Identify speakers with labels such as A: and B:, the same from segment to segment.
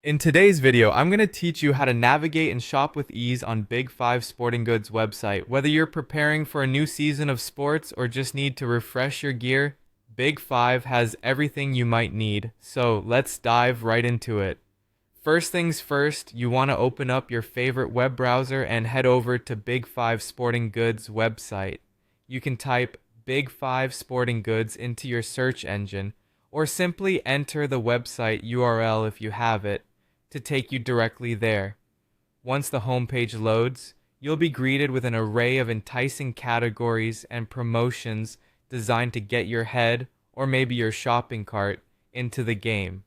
A: In today's video, I'm going to teach you how to navigate and shop with ease on Big 5 Sporting Goods website. Whether you're preparing for a new season of sports or just need to refresh your gear, Big 5 has everything you might need. So let's dive right into it. First things first, you want to open up your favorite web browser and head over to Big 5 Sporting Goods website. You can type Big 5 Sporting Goods into your search engine or simply enter the website URL if you have it to take you directly there. Once the homepage loads, you'll be greeted with an array of enticing categories and promotions designed to get your head, or maybe your shopping cart, into the game.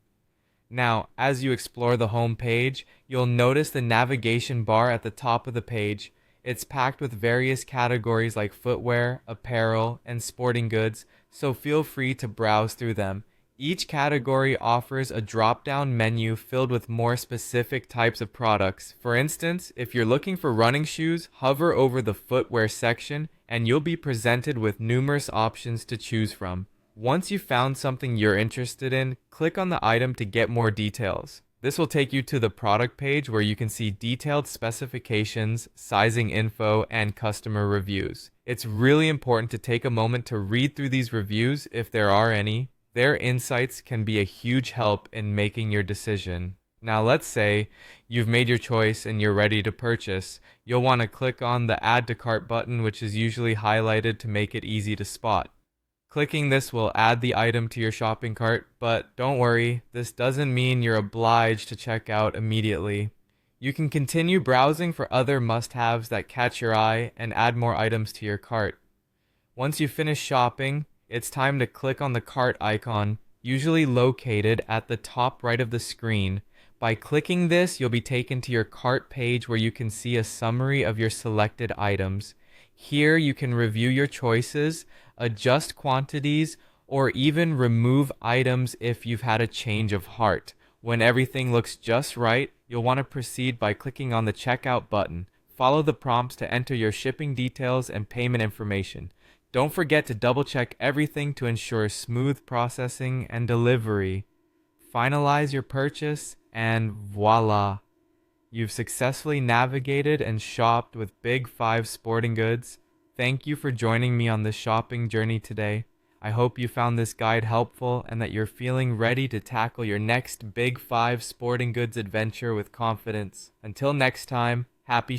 A: Now, as you explore the homepage, you'll notice the navigation bar at the top of the page. It's packed with various categories like footwear, apparel, and sporting goods, so feel free to browse through them. Each category offers a drop-down menu filled with more specific types of products. For instance, if you're looking for running shoes, hover over the footwear section and you'll be presented with numerous options to choose from. Once you've found something you're interested in, click on the item to get more details. This will take you to the product page where you can see detailed specifications, sizing info, and customer reviews. It's really important to take a moment to read through these reviews if there are any. Their insights can be a huge help in making your decision. Now let's say you've made your choice and you're ready to purchase. You'll want to click on the Add to Cart button, which is usually highlighted to make it easy to spot. Clicking this will add the item to your shopping cart, but don't worry, this doesn't mean you're obliged to check out immediately. You can continue browsing for other must-haves that catch your eye and add more items to your cart. Once you finish shopping, it's time to click on the cart icon, usually located at the top right of the screen. By clicking this, you'll be taken to your cart page where you can see a summary of your selected items. Here you can review your choices, adjust quantities, or even remove items if you've had a change of heart. When everything looks just right, you'll want to proceed by clicking on the checkout button. Follow the prompts to enter your shipping details and payment information. Don't forget to double check everything to ensure smooth processing and delivery. Finalize your purchase and voila! You've successfully navigated and shopped with Big 5 Sporting Goods. Thank you for joining me on this shopping journey today. I hope you found this guide helpful and that you're feeling ready to tackle your next Big 5 Sporting Goods adventure with confidence. Until next time, happy